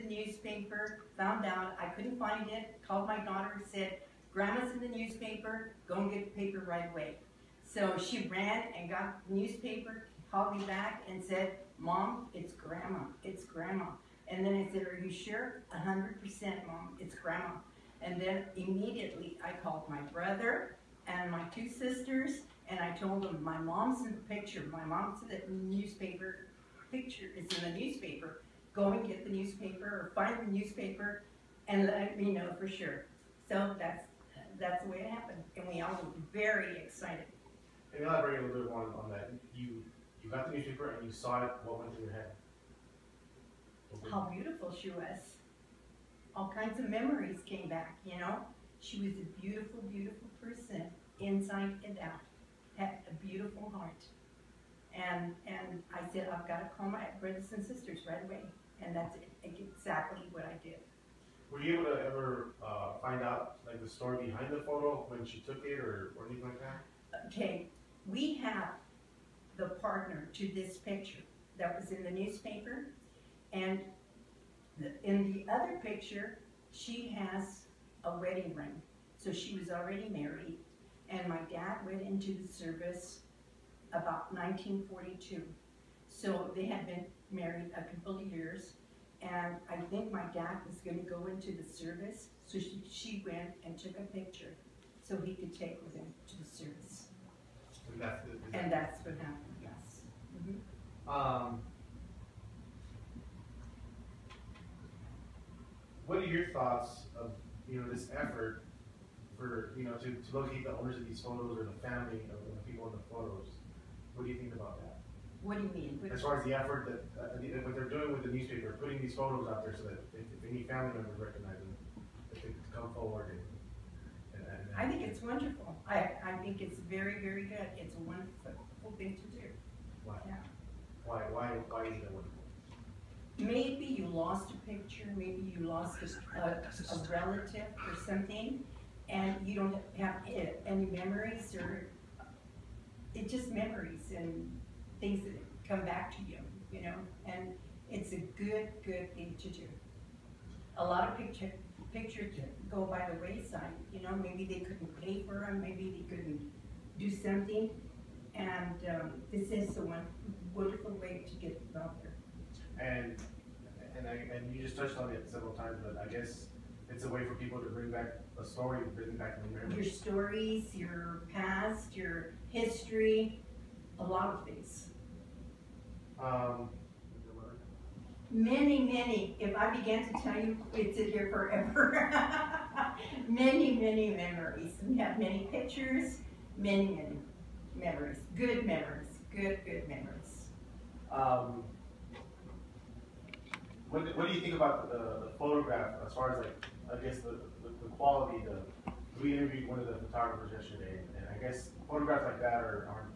newspaper, found out I couldn't find it, called my daughter, said, Grandma's in the newspaper, go and get the paper right away. So she ran and got the newspaper, called me back and said, Mom, it's Grandma, it's Grandma. And then I said, are you sure? 100%, Mom, it's Grandma. And then immediately I called my brother and my two sisters, and I told them, my mom's in the picture, my mom's in the newspaper, picture is in the newspaper. Go and get the newspaper or find the newspaper and let me know for sure. So that's the way it happened, and we all were very excited. And elaborate a little bit more on that. You got the newspaper and you saw it. What went through your head? How beautiful she was. All kinds of memories came back, you know. She was a beautiful, beautiful person, inside and out. Had a beautiful heart. And I said, I've got to call my brothers and sisters right away. And that's exactly what I did. Were you able to ever find out like the story behind the photo when she took it or anything like that? Okay, we have the partner to this picture that was in the newspaper, and in the other picture, she has a wedding ring. So she was already married, and my dad went into the service about 1942. So they had been married a couple of years, and I think my dad was going to go into the service, so she went and took a picture so he could take with him to the service. And that's what happened, yes. Mm-hmm. What are your thoughts of this effort for to locate the owners of these photos or the family of the people in the photos? What do you think about that? What do you mean? As far as the effort that what they're doing with the newspaper, putting these photos out there so that if any family members recognize them, that they could come forward and I think it's wonderful. I think it's very, very good. It's a wonderful thing to do. Why? Yeah. Why is it wonderful? Maybe you lost a picture, maybe you lost a relative or something, and you don't have any memories, or it's just memories and things that come back to you, and it's a good thing to do. A lot of pictures go by the wayside, maybe they couldn't pay for them, maybe they couldn't do something, and this is the one wonderful way to get them out there. And you just touched on it several times, but I guess it's a way for people to bring back a story, bring back the memories. Your stories, your past, your history, a lot of things. Many. If I began to tell you, we'd sit here forever. Many memories. We have many pictures, many memories. Good memories. Good memories. What do you think about the photograph as far as I guess the quality? We interviewed one of the photographers yesterday, and I guess photographs like that aren't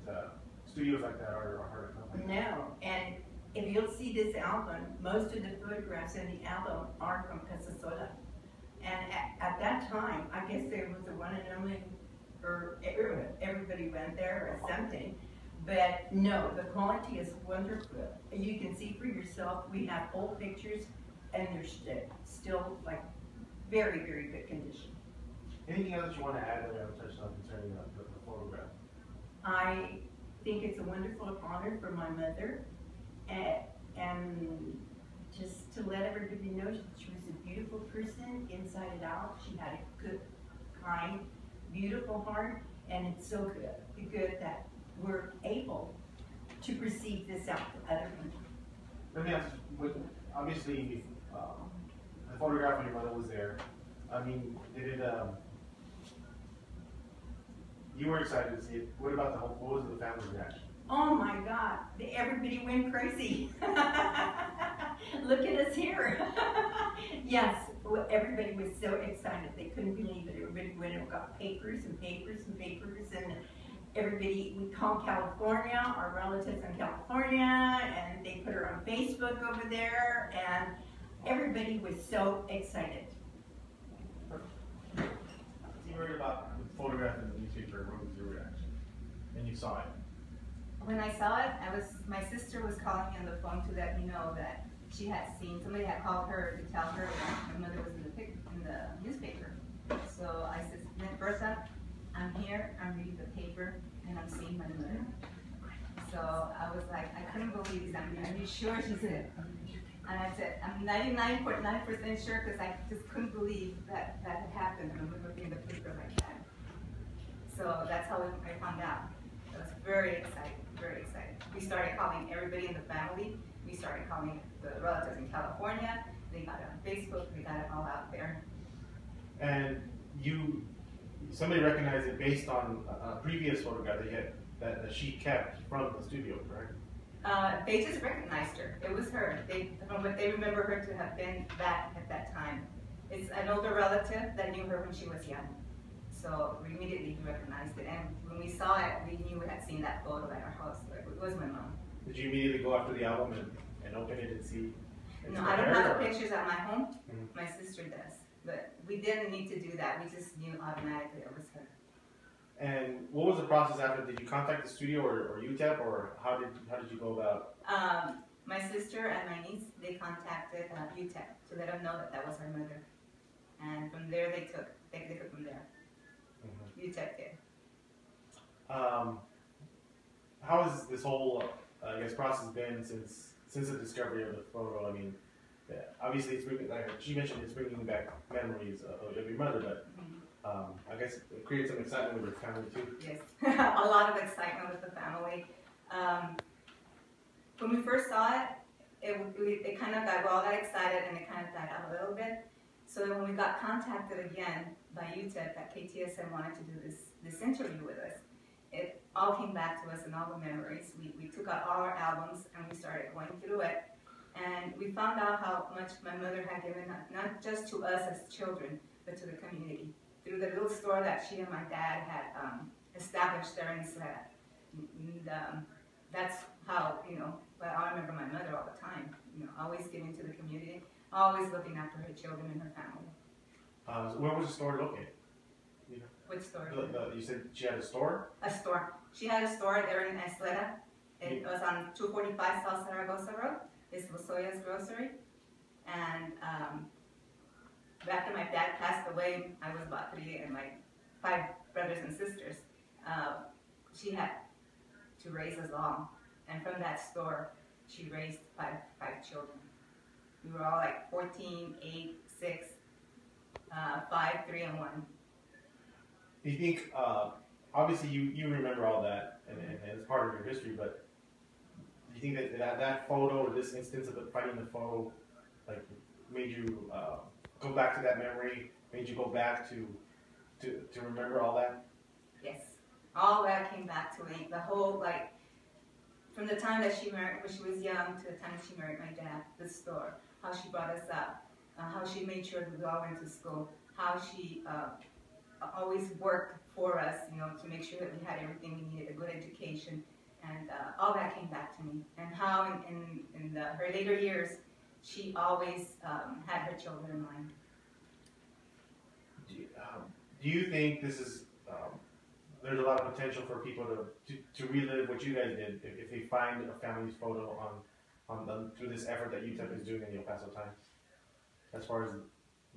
studios like that are hard to come by. No, and if you'll see this album, most of the photographs in the album are from Casasola. And at that time, I guess there was a one and only, or everybody went there or something. But no, the quality is wonderful. You can see for yourself, we have old pictures and they're still like very good condition. Anything else you want to add that we haven't touched on concerning the photograph? I think it's a wonderful honor for my mother, and just to let everybody know she was a beautiful person inside and out. She had a good, kind, beautiful heart, and it's so good that we're able to perceive this out to other people. Let me ask, obviously, the photograph when your mother was there, I mean, did it, you were excited to see it. What about what was the family's reaction? Oh my God, everybody went crazy. Look at us here. Yes, everybody was so excited. They couldn't believe it. Everybody went and got papers and everybody, we called California, our relatives in California, and they put her on Facebook over there, and everybody was so excited. You heard about the photograph in the newspaper. What was your reaction? And you saw it. When I saw it, my sister was calling me on the phone to let me know that she had seen, somebody had called her to tell her that my mother was in the newspaper. So I said, Bertha, I'm here, I'm reading the paper, and I'm seeing my mother. So I was like, I couldn't believe this. Are you sure? She said. And I said, I'm 99.9% sure, because I just couldn't believe that had happened. And I'm looking at the paper like that. So that's how I found out. I was very excited, very excited. We started calling everybody in the family. We started calling the relatives in California. They got it on Facebook. We got it all out there. And somebody recognized it based on a previous photograph that she kept from the studio, correct? They just recognized her. It was her. They remember her to have been that at that time. It's an older relative that knew her when she was young. So we immediately recognized it. And when we saw it, we knew we had seen that photo at our house. It was my mom. Did you immediately go after the album and open it and see? No, I don't have the pictures at my home. Mm-hmm. My sister does. But we didn't need to do that. We just knew automatically it was her. And what was the process after? Did you contact the studio or UTEP, or how did you go about? My sister and my niece, they contacted UTEP to let them know that was her mother. And from there they took from there. Mm-hmm. UTEP did. How has this whole process been since the discovery of the photo? I mean, obviously it's bringing, like she mentioned, it's bringing back memories of your mother, but I guess it created some excitement with your family too. Yes, a lot of excitement with the family. When we first saw it, it kind of got, we all got excited and it kind of died out a little bit. So then when we got contacted again by UTEP that KTSM wanted to do this interview with us, it all came back to us in all the memories. We took out all our albums and we started going through it. And we found out how much my mother had given, not just to us as children, but to the community. Through the little store that she and my dad had established there in Isleta. And that's how, I remember my mother all the time, always giving to the community, always looking after her children and her family. So where was the store located? Which store? You said she had a store? A store. She had a store there in Isleta. It was on 245 South Zaragoza Road. It's Lozoya's Grocery. And after my dad passed away, I was about 3 and my 5 brothers and sisters. She had to raise us all. And from that store, she raised five children. We were all like 14, 8, 6, 5, 3, and 1. Do you think, obviously you remember all that, and it's part of your history, but do you think that photo, or this instance of finding the photo, like, made you go back to that memory, made you go back to remember all that? Yes. All that came back to me. The whole, like, from the time that she married, when she was young, to the time she married my dad, the store, how she brought us up, how she made sure that we all went to school, how she always worked for us, to make sure that we had everything we needed, a good education, and all that came back to me. And how in her later years, she always had her children in mind. Do you think this is, there's a lot of potential for people to relive what you guys did if they find a family's photo through this effort that UTEP is doing in the El Paso Times, as far as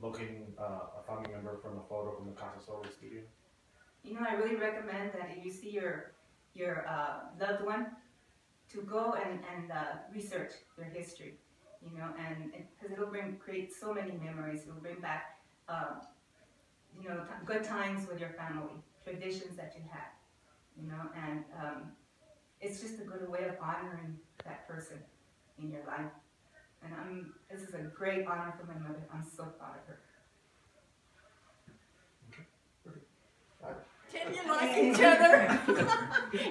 locating a family member from a photo from the Casa Solar studio? I really recommend that if you see your loved one, to go and research their history, and because it'll create so many memories. It'll bring back, good times with your family, traditions that you had, and it's just a good way of honoring that person in your life. And this is a great honor for my mother. I'm so proud of her. Pretend you like each other.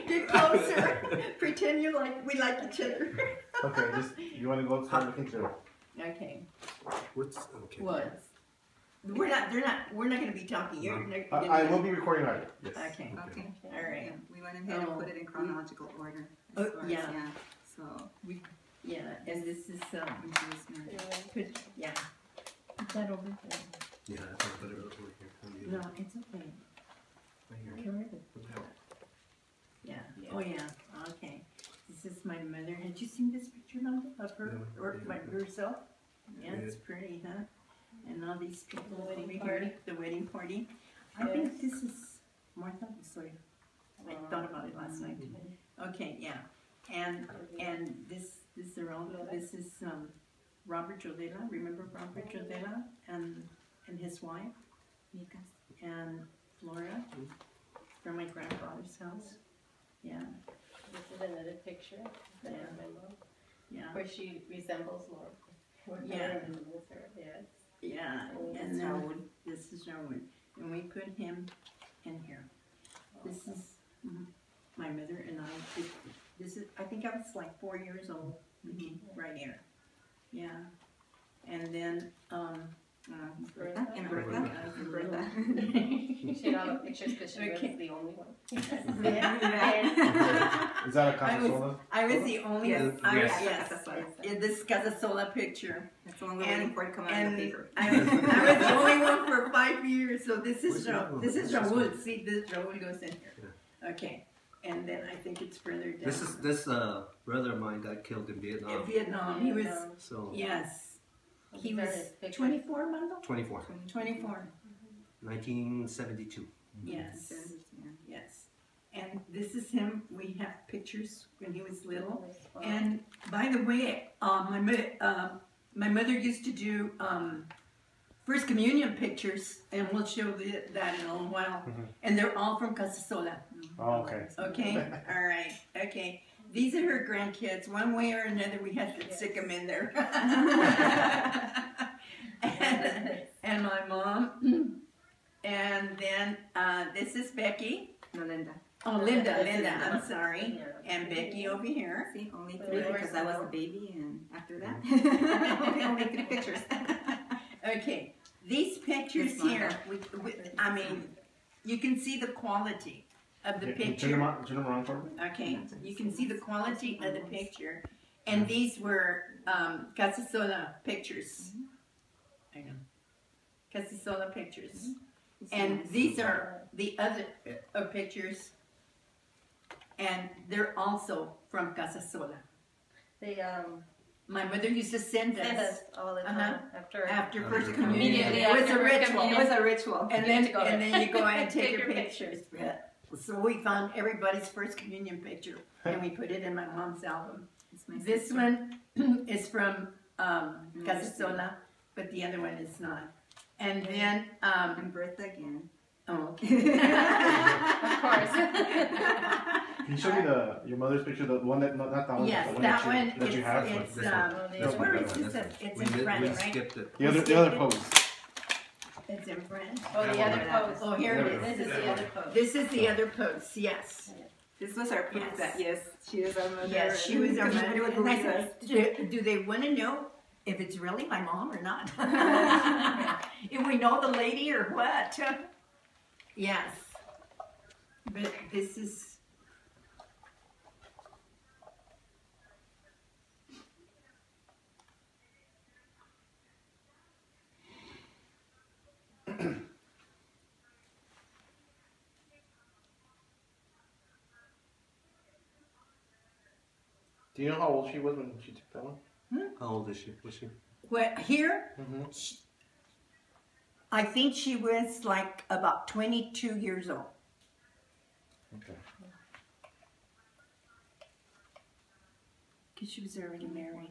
Get closer. Pretend we like each other. Okay, you want to go start looking through? Okay. Okay. What? We're not going to be talking. I will be recording later. Yes. Okay. Okay. All right. We went ahead and put it in chronological order. Yeah. So. Yeah, and this is yeah. Put that over there. Yeah, I thought I better over here. No, it's okay. Right here. Where is it? What the hell? Yeah. Oh yeah. Okay. This This is my mother. Had you seen this picture, Mom, of her No, or yeah. by herself? Yeah, Yeah. it's pretty, huh? And all these people The wedding over party. here, the wedding party. I think this is Martha. Sorry, I thought about it last night. Okay, yeah, and this are all. This is Robert Jodela. Remember Robert Jodela and his wife and Flora from my grandfather's house. Yeah, This is another picture of my mom, yeah, where she resembles Laura. Yeah. Resembles her, yes. yeah. And then this is Raul, and we put him in here. This is my mother and I. This is, I think I was like 4 years old, right here. Yeah, and then Bertha? And Bertha? And Bertha. She had all the pictures because she Okay. was the only one. Is that a Casasola? I was the only. Yes. I was, Yes. yes. In this Casasola picture. That's the one we're waiting for it to come out in the And paper. I was the only one for 5 years. So this is Where's the other one? Raul. See, this Raul goes in here. Okay, and then I think it's further down. This brother of mine got killed in Vietnam. in Vietnam. He was So yes. He These are was his pictures. 24, Mando? 24, 24. 1972. Yes. Yes. And this is him. We have pictures when he was little. And by the way, my mother used to do First Communion pictures, and we'll show that in a little while. And they're all from Casasola. Oh, okay. Okay? All right. Okay. These are her grandkids. One way or another, we had to stick them in there. and my mom. And then this is Becky. No, Linda. Oh, Linda, I'm sorry. And Becky over here. See, only three because I was a baby, and after that, only 3 pictures. Okay, these pictures This one, here, I mean, you can see the quality of the Turn them picture. around for me. Okay, you can see the quality of the picture. And these were Casasola pictures. I know. Casasola pictures. And these are the other pictures. And they're also from Casasola. They My mother used to send send us us all the time after. after First Immediately Communion. It was a after First ritual. It was a ritual. And You then, had to go and there. then you go and take your your pictures. So we found everybody's First Communion picture and we put it in my mom's album. It's my This sister. one is from Casasola, but the other one is not. And then, And Bertha again. oh, okay. Of course. Can you show me your mother's picture, the one that not that one, Yes, the one that you, one, that you have? it's, This one. This where one. is this? It's in We front, right? skipped it. the other pose. It's in front. Oh, the other pose. Oh, here it This is. is the other pose. This is the other pose, yes. This was our proof Yes. that yes, she is our mother. Yes, she was our Because mother. nobody would And I believe us. said, do they want to know if it's really my mom or not? If we know the lady or what? Yes. But this is... Do you know how old she was when she took that one? How old is she? Was she? What, here? Mm-hmm. I think she was like about 22 years old. Okay. Because she was already married.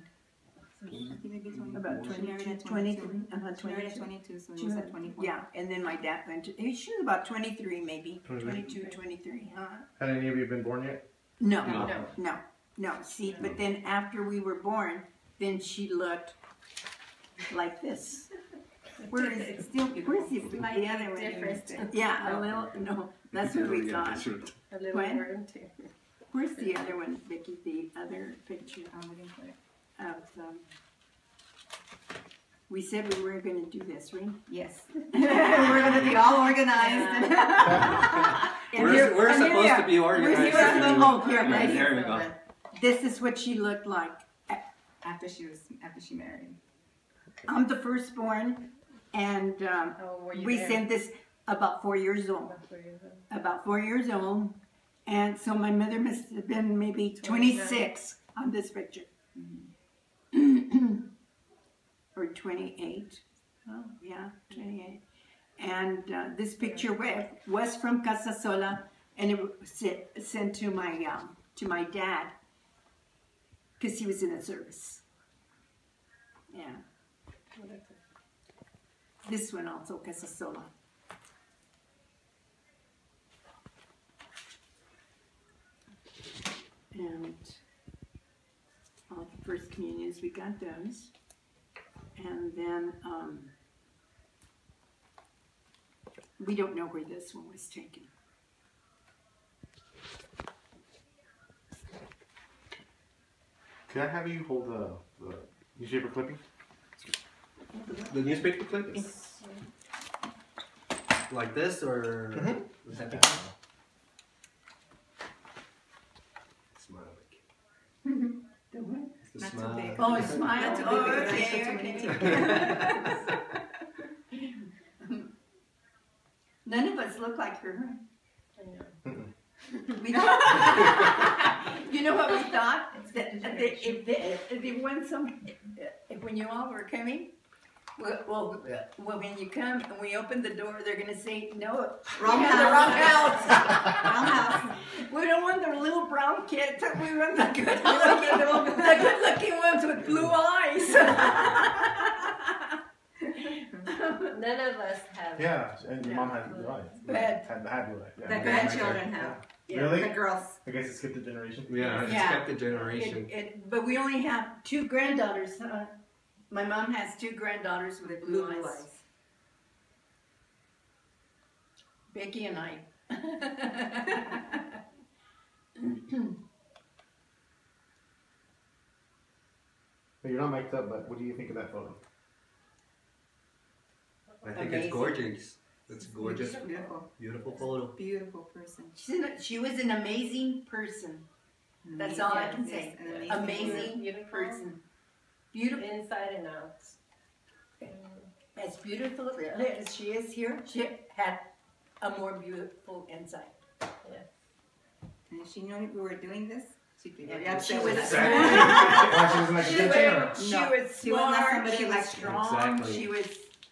I think maybe 20. About She married at 22. 22. Uh-huh, She married at 22. 22, so she was at 24. Yeah, and then my dad went to, she was about 23 maybe. 23. 22, 23, huh? Had any of you been born yet? No, No. no. See, but then after we were born, then she looked like this. Where is it? Still beautiful. Where's the other one? Different. Yeah, a little, no, that's what we got. A little When? word too. Where's the other one, Vicki? The other picture I'm looking for it. of, we said we were gonna do this, right? Yes. We're going to be all organized. And here- We're and here we supposed are. to be organized. We're supposed to be- oh, here, Yeah, right there you go. This is what she looked like. After she married. I'm the firstborn, and Oh, were you we there? sent this about 4 years old. What were you there? About 4 years old, And so my mother must have been maybe 26 on this picture. Or 28. Oh, yeah, 28. And this picture was from Casasola, and it was sent to my dad because he was in the service. Yeah. This one also, Casasola. And all the first communions, we got those. And then we don't know where this one was taken. Could I have you hold the newspaper clipping? The newspaper clippings? Like this, or is that the smile? The what? The Not so smile. big. Oh, it smiles. Not too Oh, big because I okay, showed too okay. many None of us look like her. We you know what we thought? That if they want when you all were coming, well, when you come and we open the door, they're going to say, no, Wrong we have the wrong house. house. Wrong house. We don't want the little brown kids. We want the good-looking ones with blue eyes. None of us have. Yeah, and your mom had blue eyes. But- Had blue eyes. Yeah. The grandchildren have. Really? The girls. I guess it skipped a generation. Yeah, it's Yeah. kept the generation. But we only have 2 granddaughters. My mom has 2 granddaughters with blue eyes. Becky and I. But you're not mic'd up, but what do you think of that photo? I think Amazing. it's gorgeous. It's gorgeous, Beautiful. beautiful photo. Beautiful person. She was an amazing person. That's all I can say. An Amazing Beautiful. person. Beautiful. Inside and out. As beautiful as she is here, she had a more beautiful inside. And if she knew we were doing this, she'd be very She upset was with us. Why she was in like She detention or? was, No, she was she was not smart, somebody she was like- strong, Exactly. she was,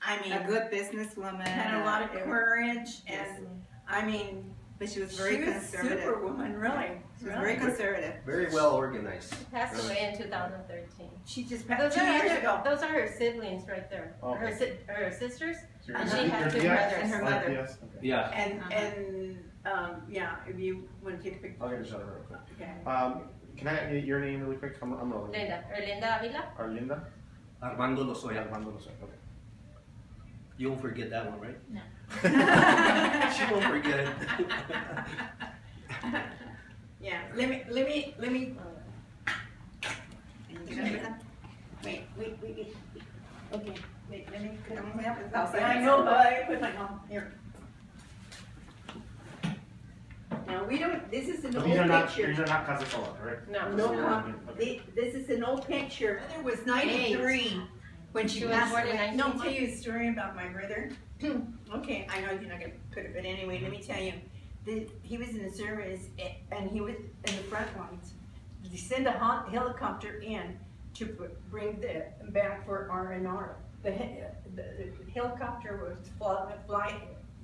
I mean, A good businesswoman. had a lot of courage, and I mean, But she was very she was conservative. superwoman, really. She was very conservative. Very well organized. Passed away in 2013. She just Those passed 2 are, years ago. those are her siblings right there. Okay. Her sisters. So And your- she your had 2 Diaz? brothers. And her Oh, mother. Diaz? Okay. Yeah. Yeah, if you want to take a picture. I'll get a shot of her real quick. Okay. Can I get your name really quick? I'm rolling. Linda. Erlinda Avila. Arlinda? Armando Lozoya. Armando Lozoya, okay. You won't forget that one, right? No. She won't forget it. Yeah, let me, wait, okay, wait, let me put Vamos a Yeah, pausa. I know, but I put my mom here. Now, we don't, this is an But old these are not picture. Casasola, correct? No. No, Okay. this is an old picture. Mother was 93 when she She was passed born in away. No, I'll 19 tell you a story about my brother. Okay, I know you're not gonna put it, but anyway, let me tell you. He was in the service, and he was in the front lines. They send a helicopter in to bring the back for R&R. The helicopter was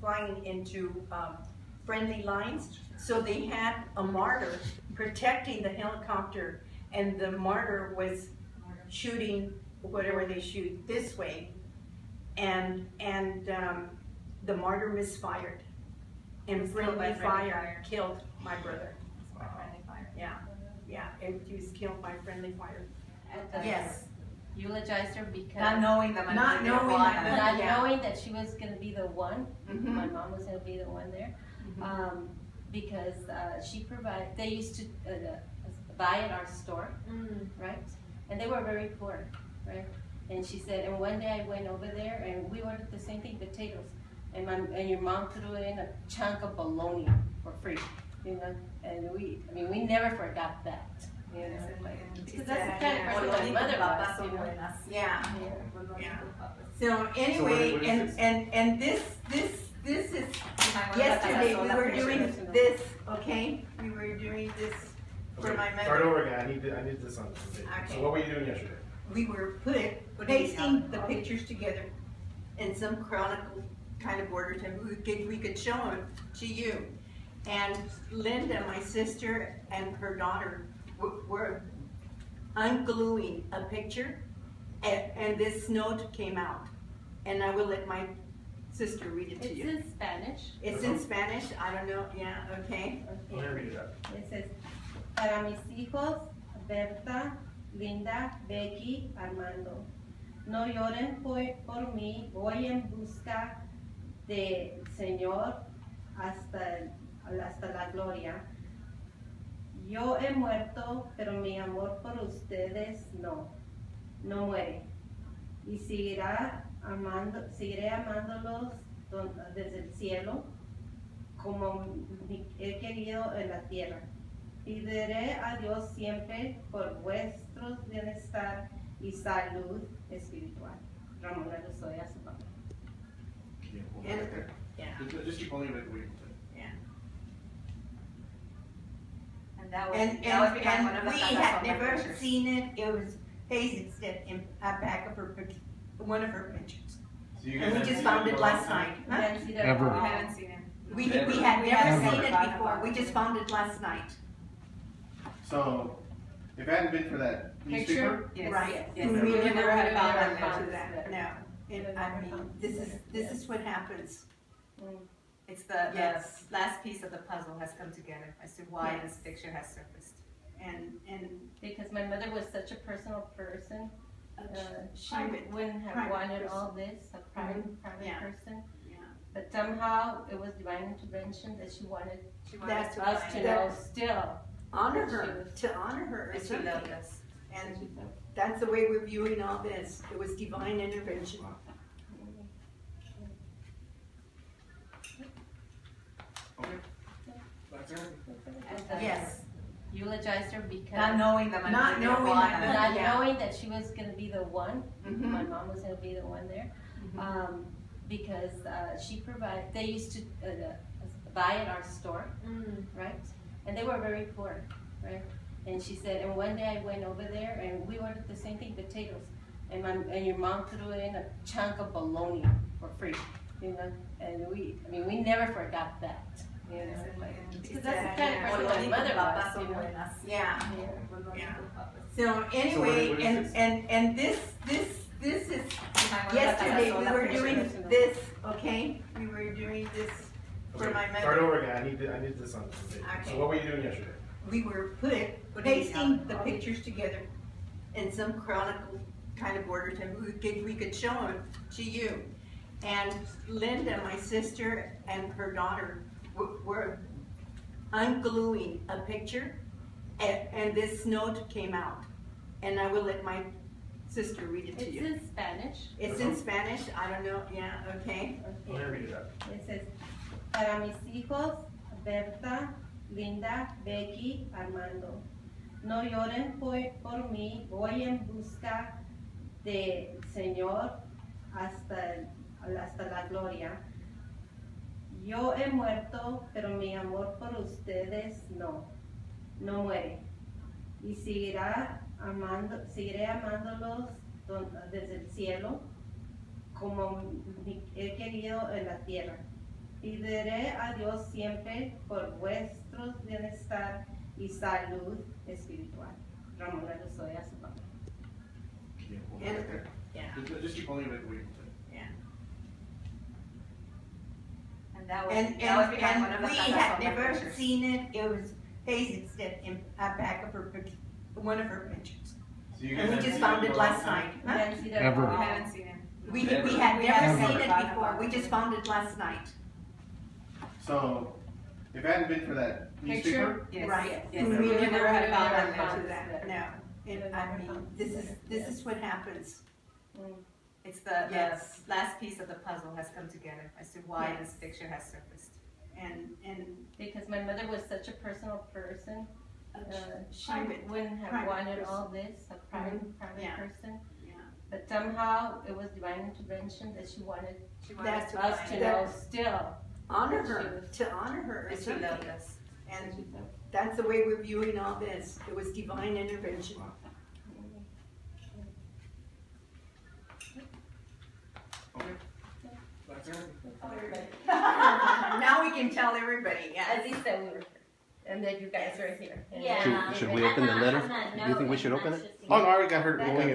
flying into friendly lines, so they had a martyr protecting the helicopter, and the martyr was shooting whatever they shoot this way, and the martyr misfired, and friendly fire killed my brother. Yeah, and he was killed by friendly fire. Yes. Eulogized her because Not knowing that Not knowing that. not Yeah. knowing that she was going to be the one. Mhm. My mom was going to be the one there. Because she provided, they used to buy at our store, right? And they were very poor, right? And she said, and one day I went over there and we ordered the same thing, potatoes. And your mom threw in a chunk of bologna for free, you know? And we never forgot that. You know, because that's the kind of person my mother was, you know? Yeah. Yeah. So anyway, what is and this is yesterday we were doing this okay? We were doing this for Okay, my start mother. over again. I need this on tape. Okay. So what were you doing yesterday? We were pasting the pictures together in some chronicle kind of order to, we could show them to you. And Linda, my sister, and her daughter were ungluing a picture, and this note came out. And I will let my sister read it to It's you. in Spanish. It's in Spanish, I don't know, yeah, okay. I'm gonna read it out. It says, para mis hijos, Berta, Linda, Becky, Armando, no lloren por mí, voy en busca del Señor hasta la gloria. Yo he muerto, pero mi amor por ustedes no muere. Y seguiré amándolos desde el cielo, como he querido en la tierra. Pediré a Dios siempre por vuestro bienestar y salud espiritual. Ramona Lozoya, su papá. Yeah, we'll And- right there. Yeah. Just keep holding it. And that was, And became one of the we Casa had Sombra never pictures. seen it, it was pasted in back of her, one of her pictures. So you And we guys just haven't found seen it it last before? night. We Huh? haven't seen it Ever. at all. We haven't seen it. We Never. had We never haven't seen seen it it. before, we just found it last night. So, if it hadn't been for that newspaper, Yes. Right. Yes. We We never never had found never it. found to that, no. And I mean, this is what happens. It's the Yes. last piece of the puzzle has come together as to why Yes. this picture has surfaced. And Because my mother was such a personal person, she private, wouldn't have private wanted person. all this, a private Yeah. person. yeah. But somehow it was divine intervention that she wanted She wanted That's us us to to find know out still. Honor She her, was- to honor her that is she loved something. us. And that's the way we're viewing all this. It was divine intervention. that's it. And, Yes. Eulogized her because Not knowing that Not knowing that. not Yeah. knowing that she was gonna be the one, Mhm. my mom was gonna be the one there, because they used to buy at our store, right? And they were very poor, right? And she said, and one day I went over there and we ordered the same thing, potatoes, and your mom threw in a chunk of bologna for free, you know? And we never forgot that, you know? Because that's the kind of person my mother was, you know? Yeah. Yeah. Yeah. So what anyway, is and this is, yesterday we were doing this, okay? We were doing this for Okay, my start mother. over again. I need this on tape. Okay. So what were you doing yesterday? We were pasting the pictures together in some chronicle kind of order to, we could show them to you. And Linda, my sister, and her daughter were ungluing a picture, and this note came out. And I will let my sister read it to It's you. in Spanish. It's in Spanish, I don't know, yeah, okay. I'm gonna read it out. It says, para mis hijos, Berta, Linda, Becky, Armando, no lloren por mí, voy en busca del Señor hasta la gloria. Yo he muerto, pero mi amor por ustedes no muere. Y seguiré amándolos desde el cielo, como he querido en la tierra. Pediré a Dios siempre por vuestro bienestar y salud espiritual. Ramona Lozoya, su papá. Yeah, we'll right there. Yeah. Just keep holding it. And that was, And became one of the we Casa had Sombra never pictures. seen it, it was pasted in back of her, one of her pictures. So you And we guys just haven't found seen it for a last long night. time? We haven't seen it Ever. at all. We haven't seen it. We Never. had We never haven't seen it forgotten before, about we it. just found it last night. So, if it hadn't been for that newspaper, Yes. Right. Yes. We We never never had found never it. found to that, no. And I mean, this is what happens. It's the Yes. last piece of the puzzle has come together as to why Yes. this picture has surfaced. And Because my mother was such a personal person, she private, wouldn't have private wanted person. all this, a private Yeah. person. yeah. But somehow it was divine intervention that she wanted She wanted That's us to us find to out know still. Honor She her, was- to honor her that is she loved something. us. And that's the way we're viewing all this. It was divine intervention. Now we can tell everybody, At yes. least that we were, and that you guys are here. And- Yeah. Should we open the letter? I'm not- Do you think we should I'm open not it? just- Oh, no, I already got her going.